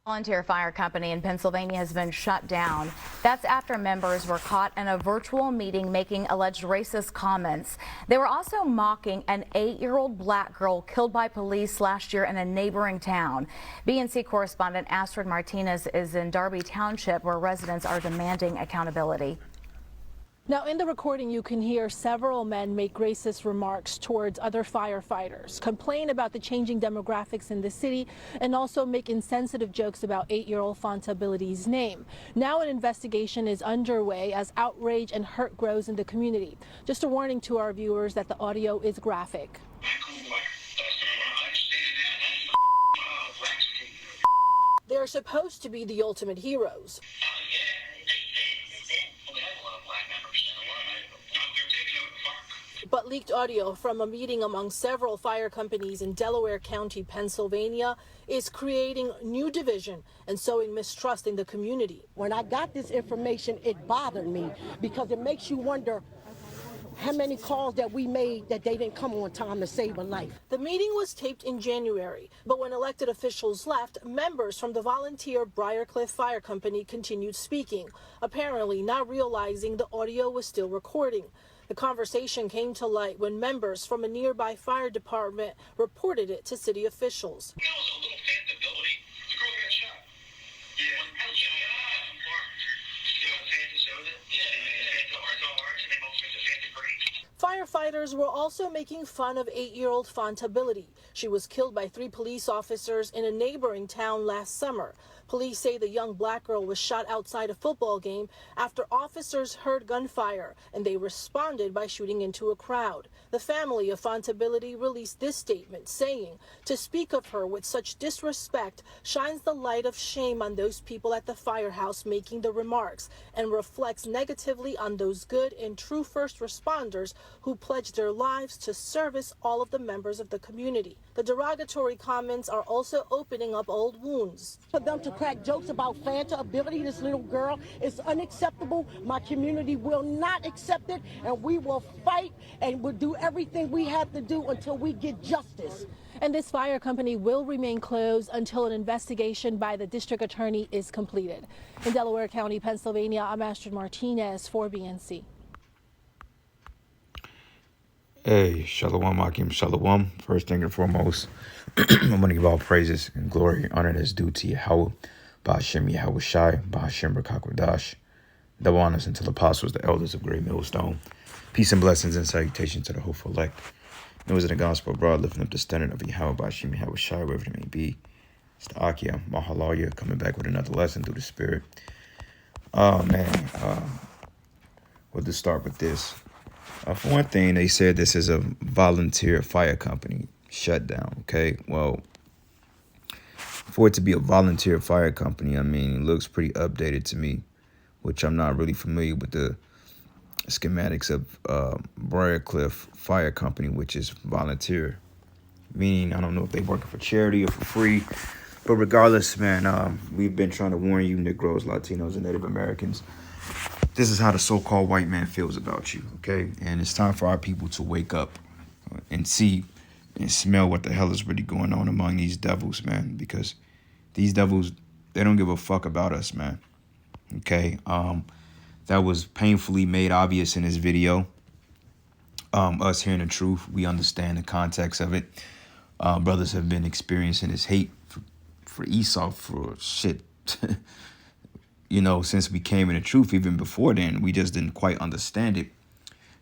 Volunteer fire company in Pennsylvania has been shut down. That's after members were caught in a virtual meeting making alleged racist comments. They were also mocking an 8-year-old black girl killed by police last year in a neighboring town. BNC correspondent Astrid Martinez is in Darby Township, where residents are demanding accountability. Now, in the recording, you can hear several men make racist remarks towards other firefighters, complain about the changing demographics in the city, and also make insensitive jokes about 8-year-old Fontability's name. Now an investigation is underway as outrage and hurt grows in the community. Just a warning to our viewers that the audio is graphic. They're supposed to be the ultimate heroes. But leaked audio from a meeting among several fire companies in Delaware County, Pennsylvania, is creating new division and sowing mistrust in the community. When I got this information, it bothered me because it makes you wonder how many calls that we made that they didn't come on time to save a life. The meeting was taped in January, but when elected officials left, members from the volunteer Briarcliff Fire Company continued speaking, apparently not realizing the audio was still recording. The conversation came to light when members from a nearby fire department reported it to city officials. Firefighters were also making fun of 8-year-old Fontability. She was killed by 3 police officers in a neighboring town last summer. Police say the young black girl was shot outside a football game after officers heard gunfire, and they responded by shooting into a crowd. The family of Fontability released this statement saying, "To speak of her with such disrespect shines the light of shame on those people at the firehouse making the remarks and reflects negatively on those good and true first responders who pledged their lives to service all of the members of the community." The derogatory comments are also opening up old wounds. For them to crack jokes about Fontability, this little girl, is unacceptable. My community will not accept it, and we will fight and we'll do everything we have to do until we get justice. And this fire company will remain closed until an investigation by the district attorney is completed. In Delaware County, Pennsylvania, I'm Astrid Martinez for BNC. Hey, Shalom Akim Shalom. First thing and foremost, I'm going to give all praises and glory and honor that's due to Yahweh, Ba'ashem Yahweh Shai, Ba'ashem Rakakwadash. Double honors unto the apostles, the elders of Great Millstone. Peace and blessings and salutations to the hopeful elect. Those in the gospel abroad, lifting up the standard of Yahweh, Ba'ashem Yahweh Shai, wherever it may be. It's the Akia, Mahalaya, coming back with another lesson through the Spirit. Oh, man. We'll just start with this. For one thing, they said this is a volunteer fire company shutdown. Okay, well, for it to be a volunteer fire company, I mean, it looks pretty updated to me, which I'm not really familiar with the schematics of Briarcliff Fire Company, which is volunteer, meaning I don't know if they're working for charity or for free. But regardless, man, we've been trying to warn you, Negroes, Latinos, and Native Americans. This is how the so-called white man feels about you, okay? And it's time for our people to wake up and see and smell what the hell is really going on among these devils, man. Because these devils, they don't give a fuck about us, man. Okay? That was painfully made obvious in this video. Us hearing the truth, we understand the context of it. Brothers have been experiencing this hate for Esau for shit. You know, since we came in the truth, even before then, we just didn't quite understand it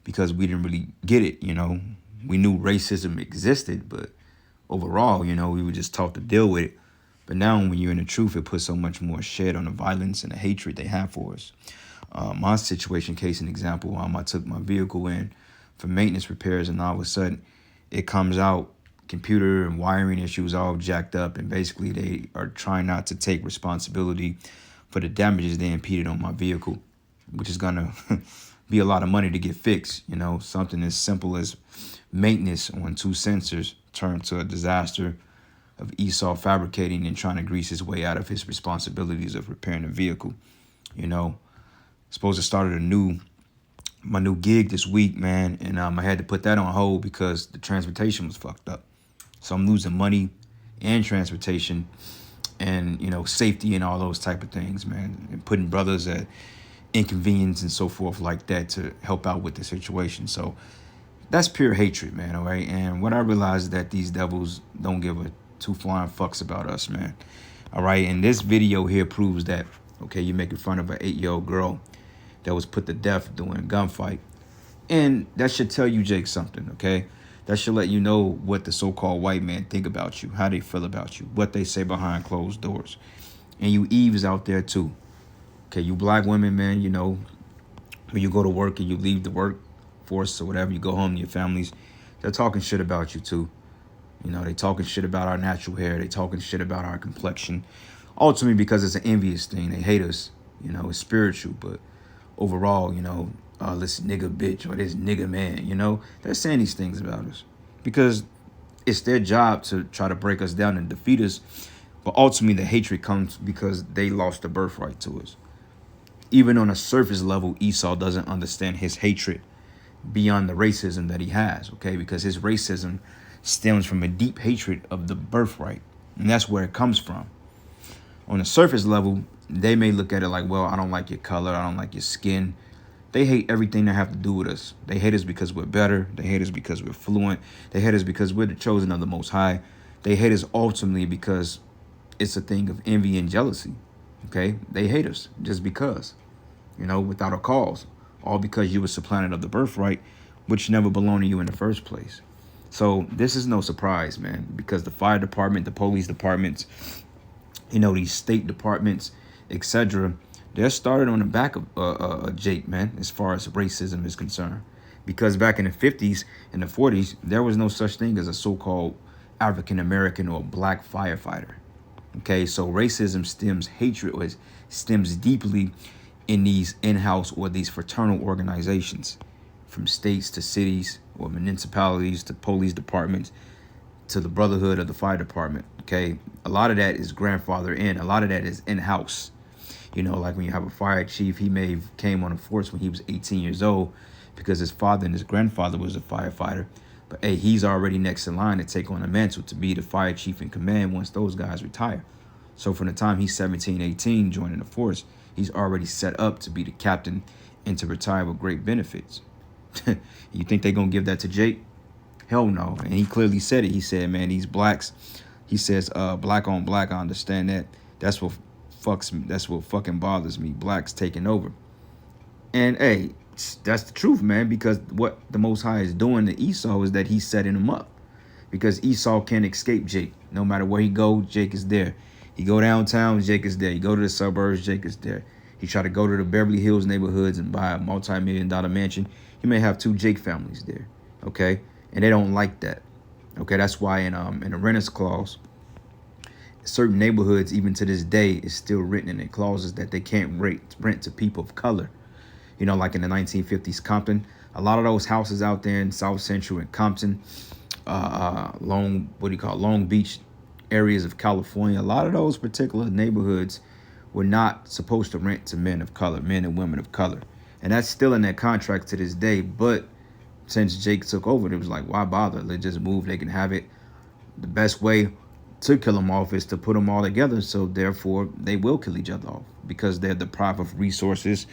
because we didn't really get it, you know. We knew racism existed, but overall, you know, we were just taught to deal with it. But now when you're in the truth, it puts so much more shed on the violence and the hatred they have for us. My situation, case in example, I took my vehicle in for maintenance repairs, and all of a sudden it comes out, computer and wiring issues all jacked up, and basically they are trying not to take responsibility for the damages they impeded on my vehicle, which is going to be a lot of money to get fixed. You know, something as simple as maintenance on 2 sensors turned to a disaster of Esau fabricating and trying to grease his way out of his responsibilities of repairing the vehicle. You know, supposed to start my new gig this week, man, and I had to put that on hold because the transportation was fucked up. So I'm losing money and transportation and, you know, safety and all those type of things, man, and putting brothers at inconvenience and so forth like that to help out with the situation. So that's pure hatred, man. All right. And what I realized is that these devils don't give a two flying fucks about us, man. All right. And this video here proves that. Okay, you're making fun of an 8-year-old girl that was put to death during a gunfight. And that should tell you, Jake, something, okay? That should let you know what the so-called white men think about you, how they feel about you, what they say behind closed doors. And you Eves out there too. Okay, you black women, man, you know, when you go to work and you leave the workforce or whatever, you go home to your families, they're talking shit about you too. You know, they talking shit about our natural hair. They talking shit about our complexion. Ultimately, because it's an envious thing. They hate us. You know, it's spiritual. But overall, you know, this nigga bitch or this nigga man, you know, they're saying these things about us because it's their job to try to break us down and defeat us. But ultimately, the hatred comes because they lost the birthright to us. Even on a surface level, Esau doesn't understand his hatred beyond the racism that he has, okay? Because his racism stems from a deep hatred of the birthright. And that's where it comes from. On a surface level, they may look at it like, well, I don't like your color. I don't like your skin. They hate everything that have to do with us. They hate us because we're better. They hate us because we're fluent. They hate us because we're the chosen of the Most High. They hate us ultimately because it's a thing of envy and jealousy, okay? They hate us just because, you know, without a cause. All because you were supplanted of the birthright, which never belonged to you in the first place. So this is no surprise, man, because the fire department, the police departments, you know, these state departments, etc., they're started on the back of Jake, man, as far as racism is concerned. Because back in the 50s and the 40s, there was no such thing as a so-called African-American or black firefighter. Okay, so racism stems deeply in these in-house or these fraternal organizations, from states to cities or municipalities to police departments to the brotherhood of the fire department. Okay, a lot of that is grandfather in, a lot of that is in-house. You know, like when you have a fire chief, he may have came on the force when he was 18 years old because his father and his grandfather was a firefighter. But hey, he's already next in line to take on the mantle to be the fire chief in command once those guys retire. So from the time he's 17, 18, joining the force, he's already set up to be the captain and to retire with great benefits. You think they're going to give that to Jake? Hell no. And he clearly said it. He said, man, these blacks, he says, black on black, I understand that. That's what fucks me. That's what fucking bothers me. Blacks taking over. And hey, that's the truth, man, because what the Most High is doing to Esau is that he's setting him up. Because Esau can't escape Jake. No matter where he go, Jake is there. He go downtown, Jake is there. You go to the suburbs, Jake is there. He try to go to the Beverly Hills neighborhoods and buy a multi-million-dollar mansion. He may have 2 Jake families there, okay? And they don't like that, okay? That's why in the renters clause, certain neighborhoods, even to this day, is still written in the clauses that they can't rent to people of color. You know, like in the 1950s, Compton, a lot of those houses out there in South Central and Compton, Long Beach areas of California, a lot of those particular neighborhoods were not supposed to rent to men of color, men and women of color. And that's still in their contract to this day. But since Jake took over, it was like, why bother? Let's just move. They can have it. The best way to kill them off is to put them all together. So therefore, they will kill each other off because they're deprived of resources.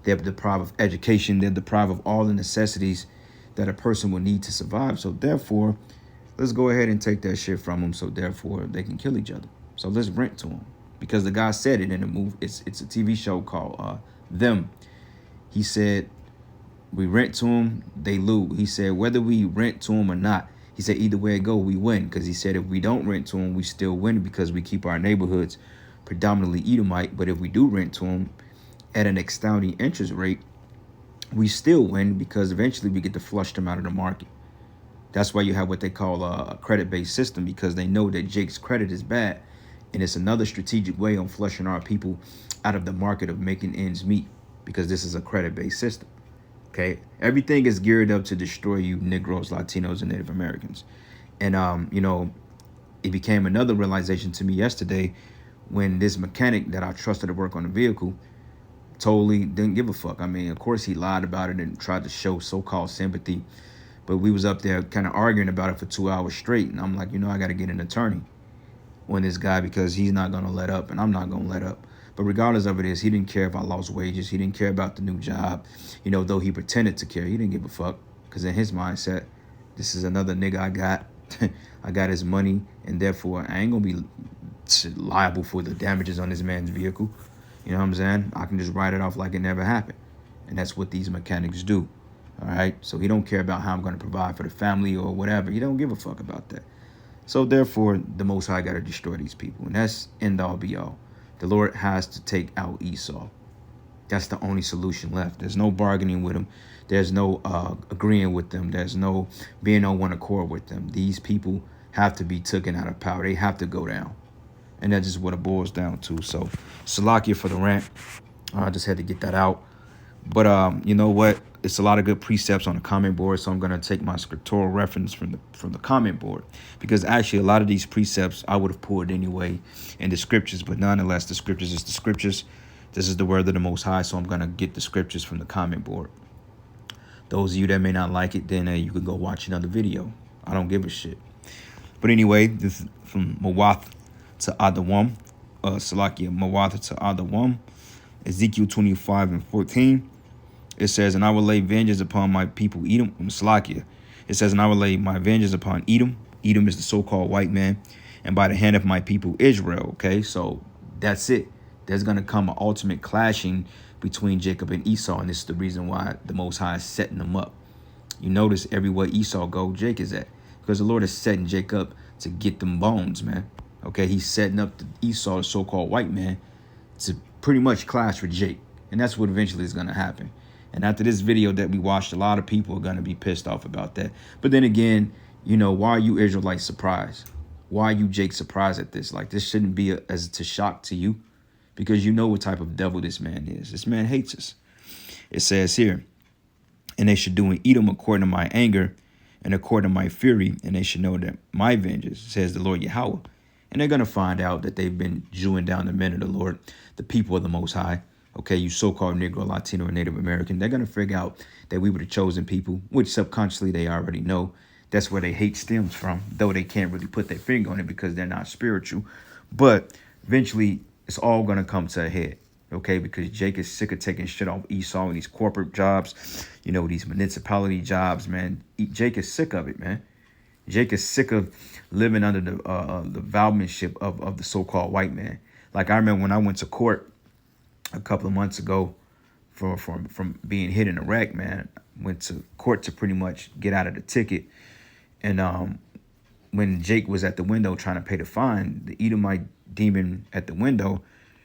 They're deprived of education. They're deprived of all the necessities that a person would need to survive. So therefore, let's go ahead and take that shit from them. So therefore, they can kill each other. So let's rent to them. Because the guy said it in the movie. It's a TV show called Them. He said, we rent to them, they lose. He said, whether we rent to them or not, he said, either way it go, we win. Because he said, if we don't rent to them, we still win because we keep our neighborhoods predominantly Edomite. But if we do rent to them at an astounding interest rate, we still win because eventually we get to flush them out of the market. That's why you have what they call a credit-based system, because they know that Jake's credit is bad. And it's another strategic way on flushing our people out of the market of making ends meet, because this is a credit-based system. Okay, everything is geared up to destroy you Negroes, Latinos, and Native Americans. And, you know, it became another realization to me yesterday when this mechanic that I trusted to work on the vehicle totally didn't give a fuck. I mean, of course, he lied about it and tried to show so-called sympathy. But we was up there kind of arguing about it for 2 hours straight. And I'm like, you know, I got to get an attorney. on this guy because he's not going to let up and I'm not going to let up. But regardless of it is, he didn't care if I lost wages. He didn't care about the new job. You know, though he pretended to care, he didn't give a fuck. Because in his mindset, this is another nigga I got. I got his money, and therefore I ain't going to be liable for the damages on this man's vehicle. You know what I'm saying? I can just write it off like it never happened. And that's what these mechanics do. All right? So he don't care about how I'm going to provide for the family or whatever. He don't give a fuck about that. So therefore, the Most High got to destroy these people. And that's end all be all. The Lord has to take out Esau. That's the only solution left. There's no bargaining with them. There's no agreeing with them. There's no being on one accord with them. These people have to be taken out of power. They have to go down. And that's just what it boils down to. So, Salakia for the rant. I just had to get that out. But you know what? It's a lot of good precepts on the comment board, so I'm going to take my scriptural reference from the comment board, because actually a lot of these precepts I would have pulled anyway in the scriptures, but nonetheless, the scriptures is the scriptures. This is the word of the Most High, so I'm going to get the scriptures from the comment board. Those of you that may not like it, then you can go watch another video. I don't give a shit. But anyway, this is from Mawath to Adawam, Salakia, Mawath to Adawam, Ezekiel 25:14. It says, and I will lay vengeance upon my people Edum. Salakia. It says, and I will lay my vengeance upon Edom. Edom is the so-called white man. And by the hand of my people Israel. Okay, so that's it. There's going to come an ultimate clashing between Jacob and Esau. And this is the reason why the Most High is setting them up. You notice everywhere Esau go, Jake is at. Because the Lord is setting Jacob to get them bones, man. Okay, he's setting up the Esau, the so-called white man, to pretty much clash with Jake. And that's what eventually is going to happen. And after this video that we watched, a lot of people are going to be pissed off about that. But then again, you know, why are you Israelites surprised? Why are you Jake surprised at this? Like, this shouldn't be as to shock to you, because you know what type of devil this man is. This man hates us. It says here, and they should do in Edom according to my anger and according to my fury, and they should know that my vengeance, says the Lord Yahweh. And they're going to find out that they've been Jewing down the men of the Lord, the people of the Most High. Okay, you so-called Negro, Latino, or Native American, they're going to figure out that we were the chosen people, which subconsciously they already know. That's where they hate stems from, though they can't really put their finger on it because they're not spiritual. But eventually, it's all going to come to a head, okay, because Jake is sick of taking shit off Esau and these corporate jobs, you know, these municipality jobs, man. Jake is sick of it, man. Jake is sick of living under the vowmanship of the so-called white man. Like, I remember when I went to court a couple of months ago from being hit in a wreck, man. Went to court to pretty much get out of the ticket. And when Jake was at the window trying to pay the fine, the Edomite demon at the window,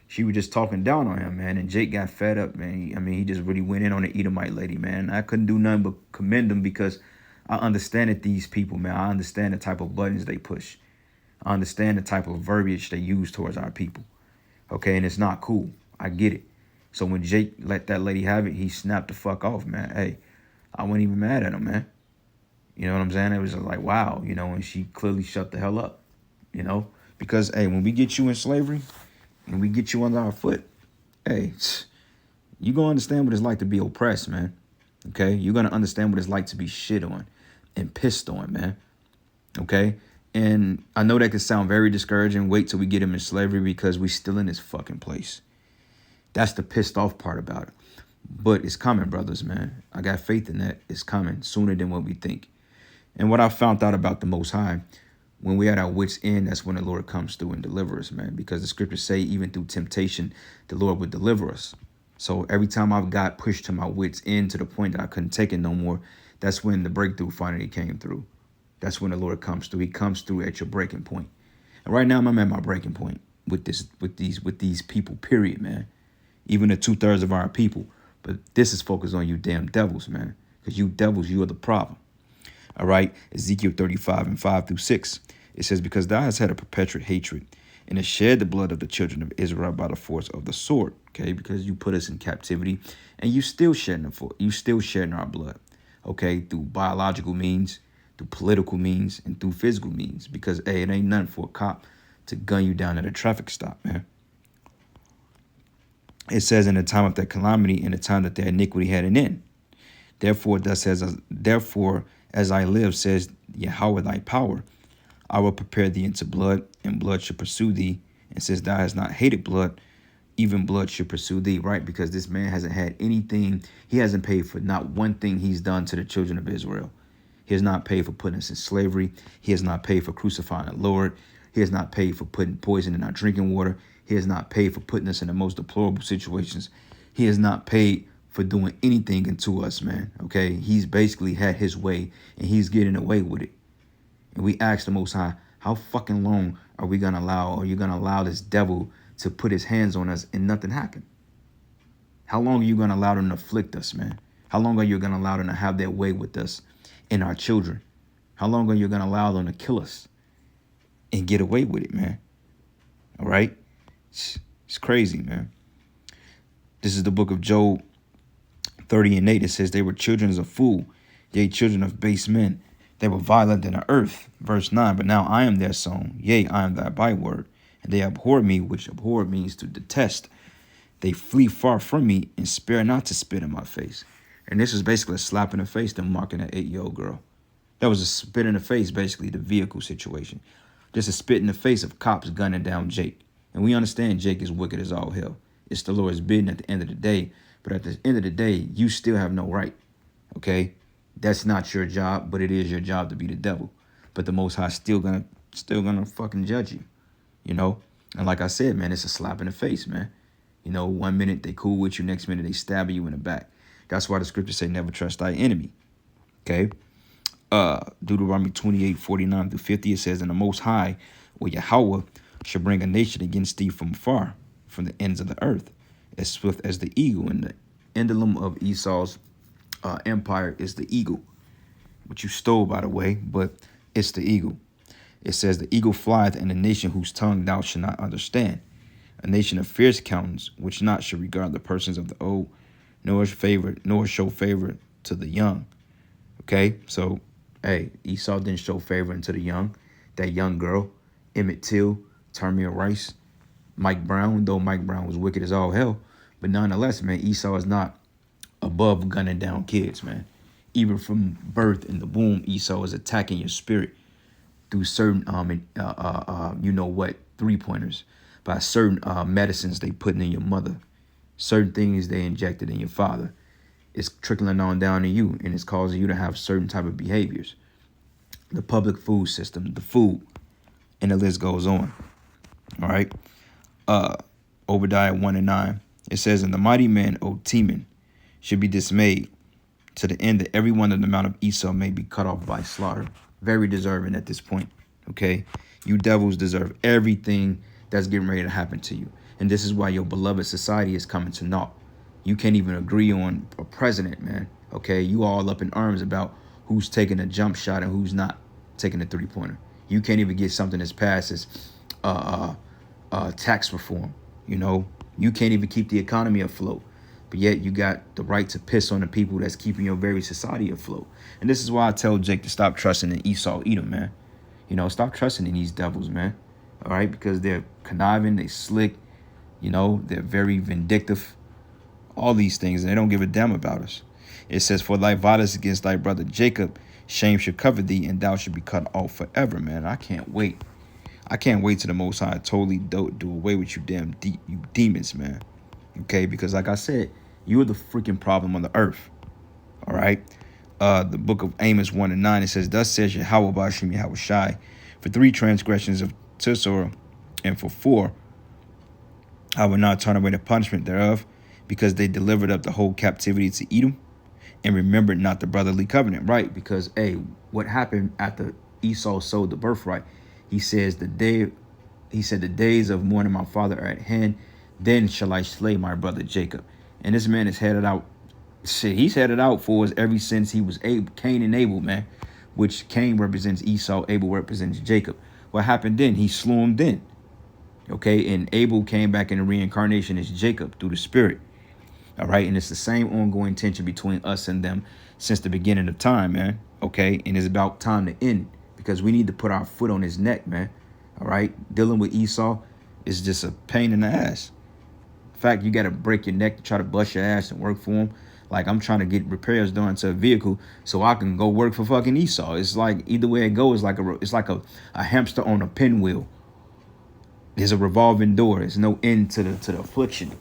she was just talking down on him, man. And Jake got fed up, man. He just really went in on the Edomite lady, man. I couldn't do nothing but commend him, because I understand that these people, man, I understand the type of buttons they push. I understand the type of verbiage they use towards our people. Okay, and it's not cool. I get it. So when Jake let that lady have it, he snapped the fuck off, man. Hey, I wasn't even mad at him, man. You know what I'm saying? It was just like, wow, you know, and she clearly shut the hell up, you know? Because, hey, when we get you in slavery and we get you under our foot, hey, you're going to understand what it's like to be oppressed, man. Okay? You're going to understand what it's like to be shit on and pissed on, man. Okay? And I know that can sound very discouraging. Wait till we get him in slavery, because we still in this fucking place. That's the pissed off part about it. But it's coming, brothers, man. I got faith in that. It's coming sooner than what we think. And what I found out about the Most High, when we at our wits' end, that's when the Lord comes through and delivers us, man. Because the scriptures say even through temptation, the Lord would deliver us. So every time I've got pushed to my wits' end to the point that I couldn't take it no more, that's when the breakthrough finally came through. That's when the Lord comes through. He comes through at your breaking point. And right now I'm at my breaking point with these people, period, man. Even the 2/3 of our people. But this is focused on you damn devils, man. Because you devils, you are the problem. All right. Ezekiel 35:5-6. It says, because thou hast had a perpetual hatred and hast shed the blood of the children of Israel by the force of the sword. Okay. Because you put us in captivity and you still shedding our blood. Okay. Through biological means, through political means, and through physical means. Because, hey, it ain't nothing for a cop to gun you down at a traffic stop, man. It says, in the time of their calamity, in the time that their iniquity had an end. Therefore, as I live, says Yahweh thy power, I will prepare thee into blood, and blood shall pursue thee. And since thou hast not hated blood, even blood should pursue thee, right? Because this man hasn't had anything. He hasn't paid for not one thing he's done to the children of Israel. He has not paid for putting us in slavery. He has not paid for crucifying the Lord. He has not paid for putting poison in our drinking water. He has not paid for putting us in the most deplorable situations. He has not paid for doing anything into us, man. Okay, he's basically had his way, and he's getting away with it. And we ask the Most High, how fucking long are we gonna allow? Are you gonna allow this devil to put his hands on us and nothing happen? How long are you gonna allow them to afflict us, man? How long are you gonna allow them to have their way with us and our children? How long are you gonna allow them to kill us and get away with it, man? All right, it's crazy, man. This is the book of Job 30:8. It says, they were children of a fool, yea, children of base men. They were violent in the earth. Verse 9, but now I am their song. Yea, I am thy byword. And they abhor me, which abhor means to detest. They flee far from me and spare not to spit in my face. And this was basically a slap in the face, them marking that 8-year-old girl. That was a spit in the face, basically, the vehicle situation. Just a spit in the face of cops gunning down Jake. And we understand Jake is wicked as all hell. It's the Lord's bidding at the end of the day. But at the end of the day, you still have no right. Okay? That's not your job, but it is your job to be the devil. But the Most High still gonna fucking judge you, you know. And like I said, man, it's a slap in the face, man. You know, 1 minute they cool with you, next minute they stab you in the back. That's why the scriptures say, never trust thy enemy. Okay. Deuteronomy 28:49-50. It says, and the Most High, or Yahweh, shall bring a nation against thee from far, from the ends of the earth, as swift as the eagle. And the emblem of Esau's empire is the eagle, which you stole, by the way, but it's the eagle. It says, the eagle flieth, and a nation whose tongue thou shalt not understand, a nation of fierce countenance, which not shall regard the persons of the old, nor show favor to the young. Okay, so hey, Esau didn't show favor unto the young. That young girl, Emmett Till, Tamir Rice, Mike Brown, though Mike Brown was wicked as all hell, but nonetheless, man, Esau is not above gunning down kids, man. Even from birth in the womb, Esau is attacking your spirit through certain you know what, 3-pointers, by certain medicines they put in your mother, certain things they injected in your father. It's trickling on down to you, and it's causing you to have certain type of behaviors. The public food system, the food, and the list goes on. All right. Obadiah 1:9. It says, and the mighty man, O Teman, should be dismayed, to the end that every one of the mount of Esau may be cut off by slaughter. Very deserving at this point. Okay. You devils deserve everything that's getting ready to happen to you. And this is why your beloved society is coming to naught. You can't even agree on a president, man. Okay, you all up in arms about who's taking a jump shot and who's not taking a 3-pointer. You can't even get something as passed as tax reform. You know, you can't even keep the economy afloat. But yet you got the right to piss on the people that's keeping your very society afloat. And this is why I tell Jake to stop trusting in Esau, Edom, man. You know, stop trusting in these devils, man. All right, because they're conniving, they slick. You know, they're very vindictive. All these things, and they don't give a damn about us. It says, for thy violence against thy brother Jacob, shame should cover thee, and thou should be cut off forever, man. I can't wait. I can't wait till the Most High totally do away with you you demons, man. Okay, because like I said, you are the freaking problem on the earth. All right. The book of Amos 1:9, it says, thus says Yahweh Ba'ashem Yahweh Shai, for 3 transgressions of Tisor, and for 4, I will not turn away the punishment thereof, because they delivered up the whole captivity to Edom and remembered not the brotherly covenant. Right, because, hey, what happened after Esau sold the birthright? He says, the days of mourning my father are at hand, then shall I slay my brother Jacob. And this man is headed out. Shit, he's headed out for us ever since he was Cain and Abel, man, which Cain represents Esau, Abel represents Jacob. What happened then? He slew him then. Okay, and Abel came back in the reincarnation as Jacob through the spirit. All right, and it's the same ongoing tension between us and them since the beginning of time, man. Okay, and it's about time to end, because we need to put our foot on his neck, man. All right, dealing with Esau is just a pain in the ass. In fact, you got to break your neck to try to bust your ass and work for him. Like I'm trying to get repairs done to a vehicle so I can go work for fucking Esau. It's like either way it goes, it's like a hamster on a pinwheel. There's a revolving door. There's no end to the affliction.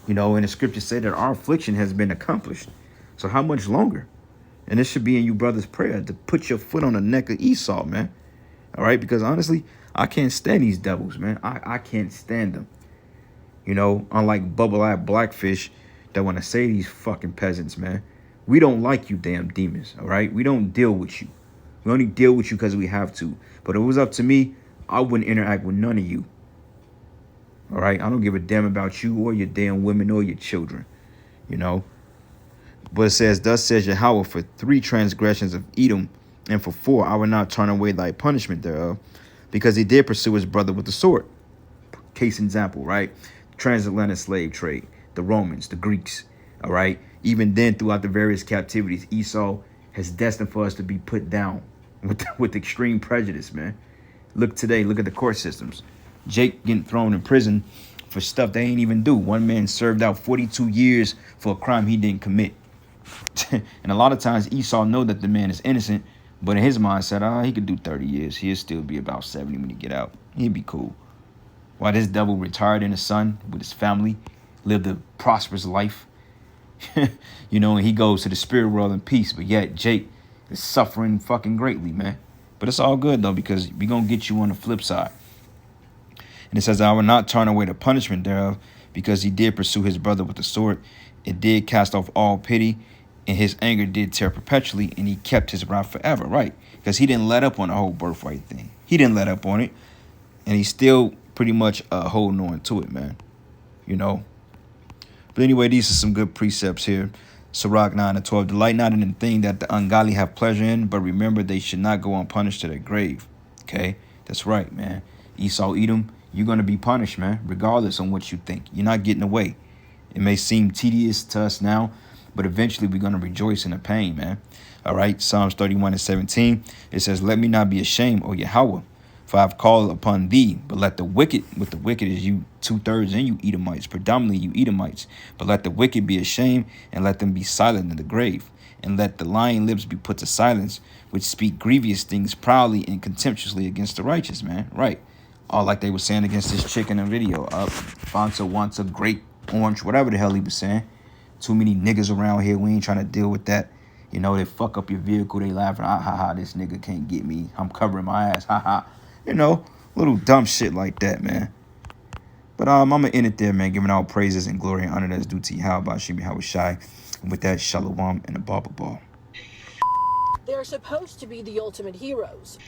You know, and the scriptures say that our affliction has been accomplished. So how much longer? And this should be in you brother's prayer to put your foot on the neck of Esau, man. All right, because honestly, I can't stand these devils, man. I can't stand them. You know, unlike bubble-eyed blackfish that want to say these fucking peasants, man. We don't like you damn demons, all right? We don't deal with you. We only deal with you because we have to. But if it was up to me, I wouldn't interact with none of you. All right? I don't give a damn about you or your damn women or your children, you know? But it says, thus says Yahweh, for 3 transgressions of Edom, and for 4 I will not turn away thy punishment thereof, because he did pursue his brother with the sword. Case example, right? Transatlantic slave trade, the Romans, the Greeks, all right? Even then, throughout the various captivities, Esau has destined for us to be put down with extreme prejudice, man. Look today, look at the court systems. Jake getting thrown in prison for stuff they ain't even do. One man served out 42 years for a crime he didn't commit. And a lot of times Esau know that the man is innocent, but in his mindset, he could do 30 years. He'll still be about 70 when he get out. He'd be cool. While this devil retired in the sun with his family, lived a prosperous life, you know, and he goes to the spirit world in peace. But yet Jake is suffering fucking greatly, man. But it's all good, though, because we're going to get you on the flip side. And it says, I will not turn away the punishment thereof, because he did pursue his brother with the sword. It did cast off all pity, and his anger did tear perpetually, and he kept his wrath forever, right? Because he didn't let up on the whole birthright thing. He didn't let up on it, and he's still pretty much holding on to it, man. You know. But anyway, these are some good precepts here. Sirach 9-12. Delight not in the thing that the ungodly have pleasure in, but remember they should not go unpunished to their grave. Okay? That's right, man. Esau, Edom, you're going to be punished, man, regardless on what you think. You're not getting away. It may seem tedious to us now, but eventually we're going to rejoice in the pain, man. All right? Psalms 31-17. It says, let me not be ashamed, O Yahweh, for I have called upon thee, but let the wicked, with the wicked is you 2/3 and you Edomites, predominantly you Edomites, but let the wicked be ashamed, and let them be silent in the grave, and let the lying lips be put to silence, which speak grievous things proudly and contemptuously against the righteous, man. Right. All like they were saying against this chick in the video. Fonta wants a grape, orange, whatever the hell he was saying. Too many niggas around here. We ain't trying to deal with that. You know, they fuck up your vehicle. They laughing. Ha ha ha. This nigga can't get me. I'm covering my ass. Ha ha. You know, little dumb shit like that, man. But I'm going to end it there, man, giving all praises and glory and honor that's due to Yahweh, Bashim Yahweh Shai. And with that, shalom and a baba ball. They're supposed to be the ultimate heroes.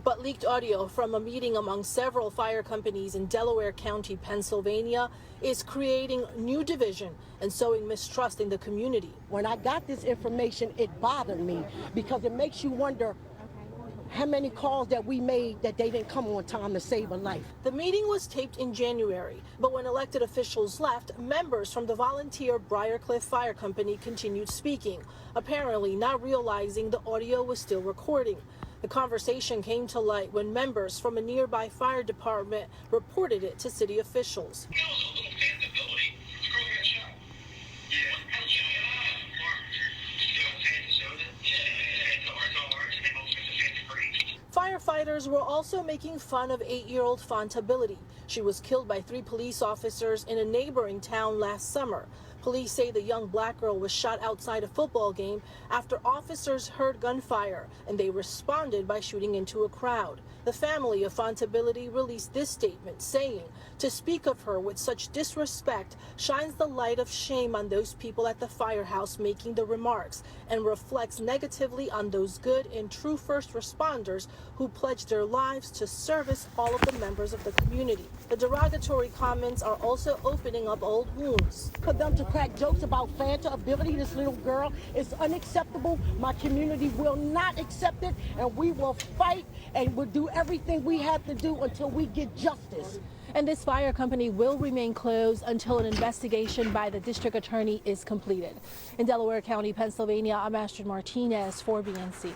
But leaked audio from a meeting among several fire companies in Delaware County, Pennsylvania, is creating new division and sowing mistrust in the community. When I got this information, it bothered me because it makes you wonder how many calls that we made that they didn't come on time to save a life. The meeting was taped in January, but when elected officials left, members from the volunteer Briarcliff Fire Company continued speaking, apparently not realizing the audio was still recording. The conversation came to light when members from a nearby fire department reported it to city officials. Firefighters were also making fun of 8-year-old Fonta Bility. She was killed by 3 police officers in a neighboring town last summer. Police say the young black girl was shot outside a football game after officers heard gunfire, and they responded by shooting into a crowd. The family of Fonta Bility released this statement saying, to speak of her with such disrespect shines the light of shame on those people at the firehouse making the remarks and reflects negatively on those good and true first responders who pledged their lives to service all of the members of the community. The derogatory comments are also opening up old wounds. For them to crack jokes about Fanta ability, this little girl, is unacceptable. My community will not accept it, and we will fight and we'll do everything we have to do until we get justice. And this fire company will remain closed until an investigation by the district attorney is completed. In Delaware County, Pennsylvania, I'm Astrid Martinez for BNC.